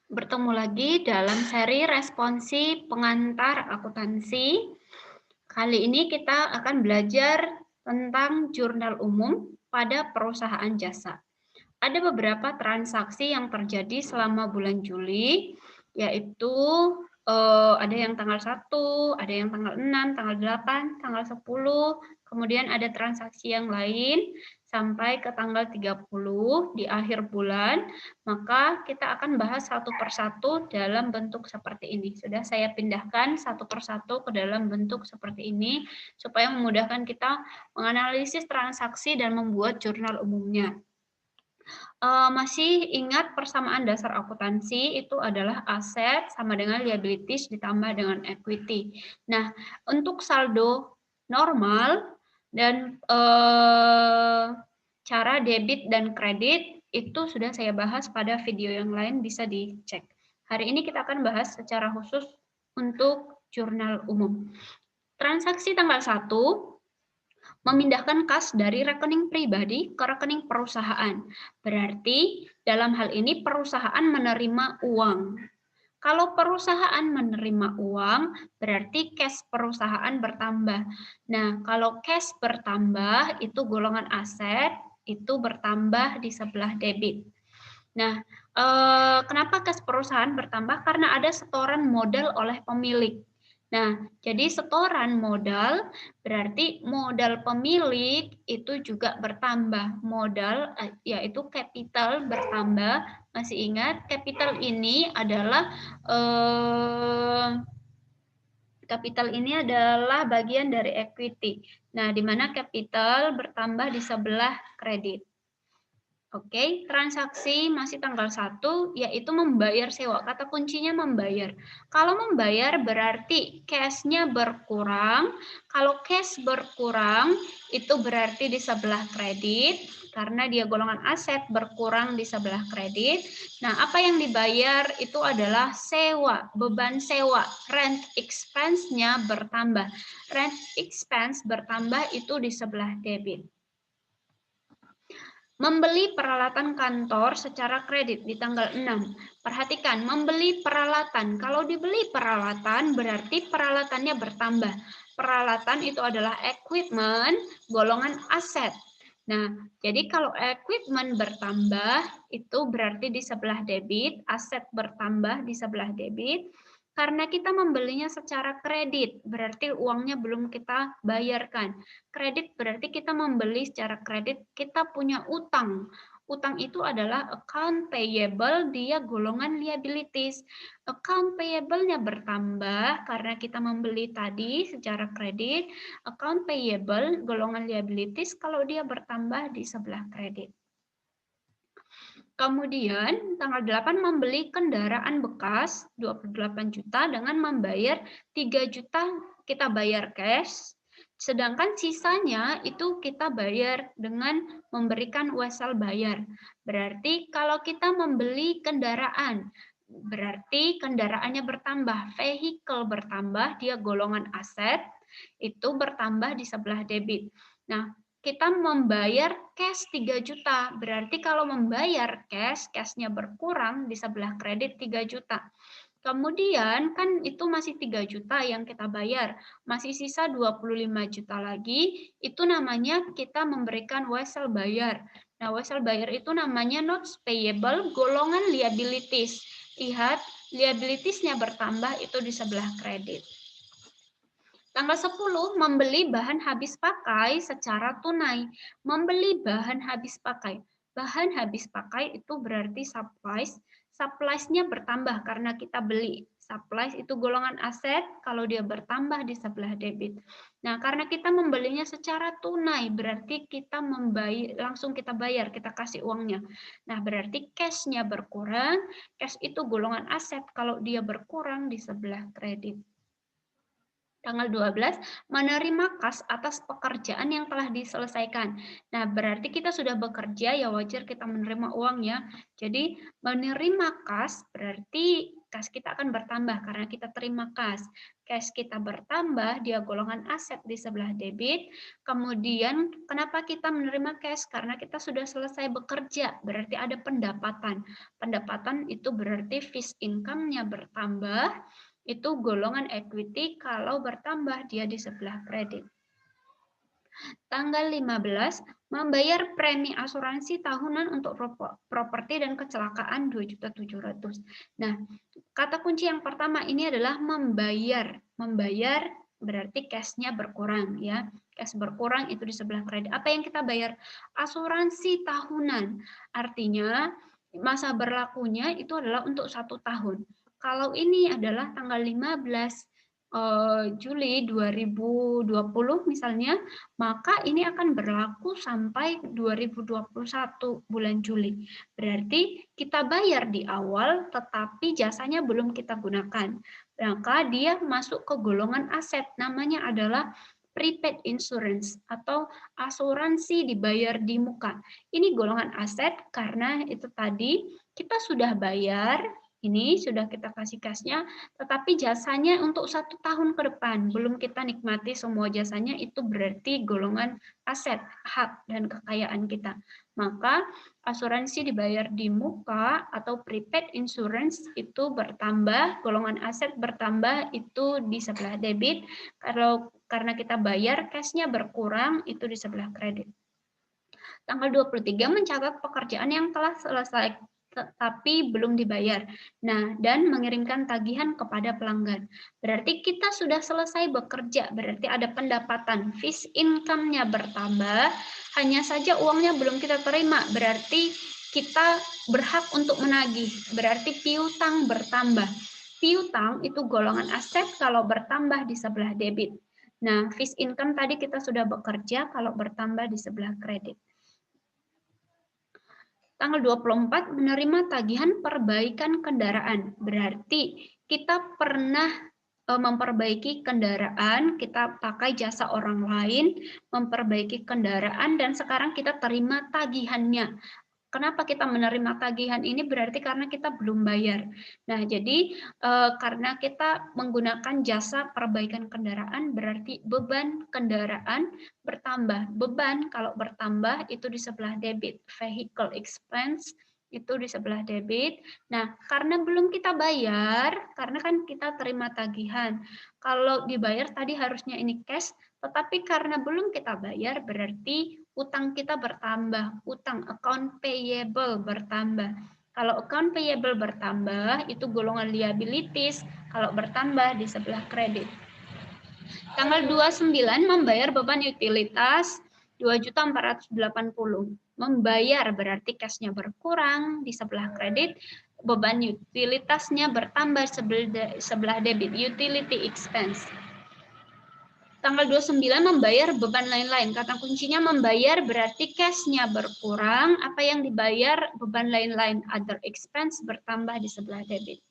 Bertemu lagi dalam seri responsi pengantar akuntansi. Kali ini kita akan belajar tentang jurnal umum pada perusahaan jasa. Ada beberapa transaksi yang terjadi selama bulan Juli, yaitu ada yang tanggal 1, ada yang tanggal 6, tanggal 8, tanggal 10, kemudian ada transaksi yang lain sampai ke tanggal 30 di akhir bulan, maka kita akan bahas satu persatu dalam bentuk seperti ini. Sudah saya pindahkan satu persatu ke dalam bentuk seperti ini, supaya memudahkan kita menganalisis transaksi dan membuat jurnal umumnya. Masih ingat persamaan dasar akuntansi itu adalah aset sama dengan liabilities ditambah dengan equity. Nah, untuk saldo normal dan cara debit dan kredit itu sudah saya bahas pada video yang lain, bisa dicek. Hari ini kita akan bahas secara khusus untuk jurnal umum. Transaksi tanggal 1 memindahkan kas dari rekening pribadi ke rekening perusahaan. Berarti dalam hal ini perusahaan menerima uang. Kalau perusahaan menerima uang, berarti cash perusahaan bertambah. Nah, kalau cash bertambah, itu golongan aset, itu bertambah di sebelah debit. Nah, kenapa cash perusahaan bertambah? Karena ada setoran modal oleh pemilik. Nah, jadi setoran modal berarti modal pemilik itu juga bertambah. Modal yaitu capital bertambah. Masih ingat, capital ini adalah bagian dari equity. Nah, di mana capital bertambah di sebelah kredit. Oke, transaksi masih tanggal 1, yaitu membayar sewa. Kata kuncinya membayar. Kalau membayar berarti cash-nya berkurang. Kalau cash berkurang, itu berarti di sebelah kredit. Karena dia golongan aset, berkurang di sebelah kredit. Nah, apa yang dibayar itu adalah sewa, beban sewa. Rent expense-nya bertambah. Rent expense bertambah itu di sebelah debit. Membeli peralatan kantor secara kredit di tanggal 6. Perhatikan, membeli peralatan. Kalau dibeli peralatan, berarti peralatannya bertambah. Peralatan itu adalah equipment, golongan aset. Nah, jadi kalau equipment bertambah, itu berarti di sebelah debit, aset bertambah di sebelah debit. Karena kita membelinya secara kredit, berarti uangnya belum kita bayarkan. Kredit berarti kita membeli secara kredit, kita punya utang. Utang itu adalah account payable, dia golongan liabilities. Account payable-nya bertambah karena kita membeli tadi secara kredit. Account payable, golongan liabilities, kalau dia bertambah di sebelah kredit. Kemudian tanggal 8 membeli kendaraan bekas 28 juta dengan membayar 3 juta kita bayar cash, sedangkan sisanya itu kita bayar dengan memberikan wesel bayar. Berarti kalau kita membeli kendaraan, berarti kendaraannya bertambah, vehicle bertambah, dia golongan aset, itu bertambah di sebelah debit. Nah, kita membayar cash 3 juta. Berarti kalau membayar cash, cash-nya berkurang di sebelah kredit 3 juta. Kemudian kan itu masih 3 juta yang kita bayar. Masih sisa 25 juta lagi, itu namanya kita memberikan wesel bayar. Nah, wesel bayar itu namanya notes payable, golongan liabilities. Lihat, liabilities-nya bertambah itu di sebelah kredit. Tanggal 10, membeli bahan habis pakai secara tunai. Membeli bahan habis pakai. Bahan habis pakai itu berarti supplies. Supplies-nya bertambah karena kita beli. Supplies itu golongan aset, kalau dia bertambah di sebelah debit. Nah, karena kita membelinya secara tunai, berarti kita langsung kita bayar, kita kasih uangnya. Nah, berarti cash-nya berkurang. Cash itu golongan aset, kalau dia berkurang di sebelah kredit. Tanggal 12, menerima kas atas pekerjaan yang telah diselesaikan. Nah, berarti kita sudah bekerja, ya wajar kita menerima uangnya. Jadi, menerima kas berarti kas kita akan bertambah karena kita terima kas. Kas kita bertambah, dia golongan aset di sebelah debit. Kemudian kenapa kita menerima cash? Karena kita sudah selesai bekerja, berarti ada pendapatan. Pendapatan itu berarti fixed income-nya bertambah, itu golongan equity, kalau bertambah dia di sebelah kredit. Tanggal 15, membayar premi asuransi tahunan untuk properti dan kecelakaan 2.700.000. Nah, kata kunci yang pertama ini adalah membayar. Membayar berarti cash-nya berkurang ya. Cash berkurang itu di sebelah kredit. Apa yang kita bayar? Asuransi tahunan. Artinya masa berlakunya itu adalah untuk 1 tahun. Kalau ini adalah tanggal 15 Juli 2020 misalnya, maka ini akan berlaku sampai 2021 bulan Juli. Berarti kita bayar di awal, tetapi jasanya belum kita gunakan. Maka dia masuk ke golongan aset, namanya adalah prepaid insurance atau asuransi dibayar di muka. Ini golongan aset karena itu tadi kita sudah bayar, ini sudah kita kasih kasnya, tetapi jasanya untuk 1 tahun ke depan, belum kita nikmati semua jasanya, itu berarti golongan aset, hak, dan kekayaan kita. Maka asuransi dibayar di muka atau prepaid insurance itu bertambah, golongan aset bertambah itu di sebelah debit, karena kita bayar, cash-nya berkurang, itu di sebelah kredit. Tanggal 23 mencatat pekerjaan yang telah selesai tapi belum dibayar. Nah, dan mengirimkan tagihan kepada pelanggan. Berarti kita sudah selesai bekerja, berarti ada pendapatan, fixed income-nya bertambah, hanya saja uangnya belum kita terima, berarti kita berhak untuk menagih, berarti piutang bertambah. Piutang itu golongan aset kalau bertambah di sebelah debit. Nah, fixed income tadi kita sudah bekerja, kalau bertambah di sebelah kredit. Tanggal 24 menerima tagihan perbaikan kendaraan. Berarti kita pernah memperbaiki kendaraan, kita pakai jasa orang lain, memperbaiki kendaraan, dan sekarang kita terima tagihannya. Kenapa kita menerima tagihan ini? Berarti karena kita belum bayar. Nah, jadi karena kita menggunakan jasa perbaikan kendaraan, berarti beban kendaraan bertambah. Beban kalau bertambah itu di sebelah debit. Vehicle expense itu di sebelah debit. Nah, karena belum kita bayar, karena kan kita terima tagihan. Kalau dibayar tadi harusnya ini cash, tetapi karena belum kita bayar, berarti utang kita bertambah, utang account payable bertambah. Kalau account payable bertambah, itu golongan liabilities, kalau bertambah di sebelah kredit. Tanggal 29 membayar beban utilitas 2.480. Membayar berarti cash-nya berkurang di sebelah kredit, beban utilitasnya bertambah sebelah debit, utility expense. Tanggal 29 membayar beban lain-lain. Kata kuncinya membayar berarti cash-nya berkurang, apa yang dibayar beban lain-lain, other expense bertambah di sebelah debit.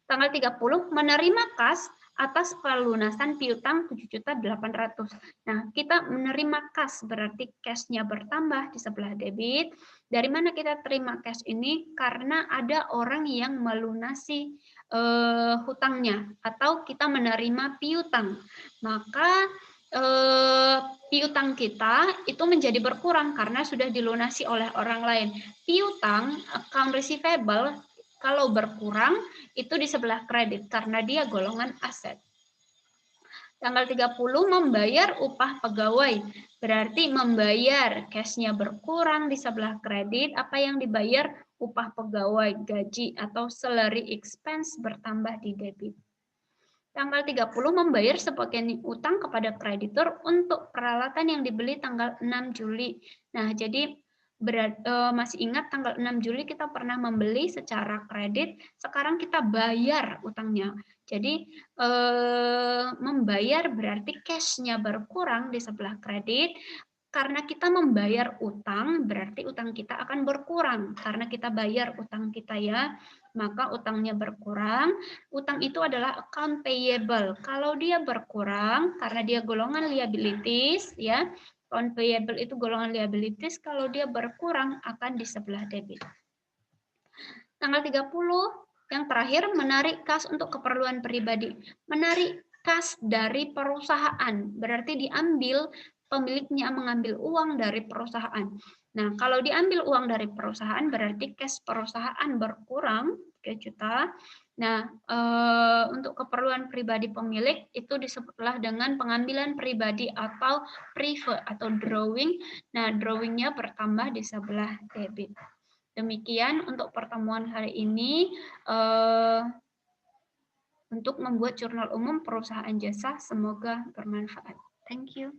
Tanggal 30 menerima kas atas pelunasan piutang 7.800.000. Nah, kita menerima kas berarti cash-nya bertambah di sebelah debit. Dari mana kita terima cash ini? Karena ada orang yang melunasi hutangnya atau kita menerima piutang. Maka piutang kita itu menjadi berkurang karena sudah dilunasi oleh orang lain. Piutang, account receivable, kalau berkurang itu di sebelah kredit karena dia golongan aset. Tanggal 30 membayar upah pegawai. Berarti membayar cash-nya berkurang di sebelah kredit, apa yang dibayar upah pegawai, gaji atau salary expense bertambah di debit. Tanggal 30 membayar sebagian utang kepada kreditur untuk peralatan yang dibeli tanggal 6 Juli. Nah, jadi masih ingat tanggal 6 Juli kita pernah membeli secara kredit, sekarang kita bayar utangnya. Jadi membayar berarti cash-nya berkurang di sebelah kredit. Karena kita membayar utang, berarti utang kita akan berkurang. Karena kita bayar utang kita ya, maka utangnya berkurang. Utang itu adalah account payable. Kalau dia berkurang, karena dia golongan liabilities, ya, account payable itu golongan liabilities, kalau dia berkurang akan di sebelah debit. Tanggal 30 Yang terakhir, menarik kas untuk keperluan pribadi. Menarik kas dari perusahaan, berarti diambil, pemiliknya mengambil uang dari perusahaan. Nah, kalau diambil uang dari perusahaan, berarti cash perusahaan berkurang 3 juta. Nah, untuk keperluan pribadi pemilik, itu disebutlah dengan pengambilan pribadi atau private atau drawing. Nah, drawingnya bertambah di sebelah debit. Demikian untuk pertemuan hari ini untuk membuat jurnal umum perusahaan jasa. Semoga bermanfaat. Thank you.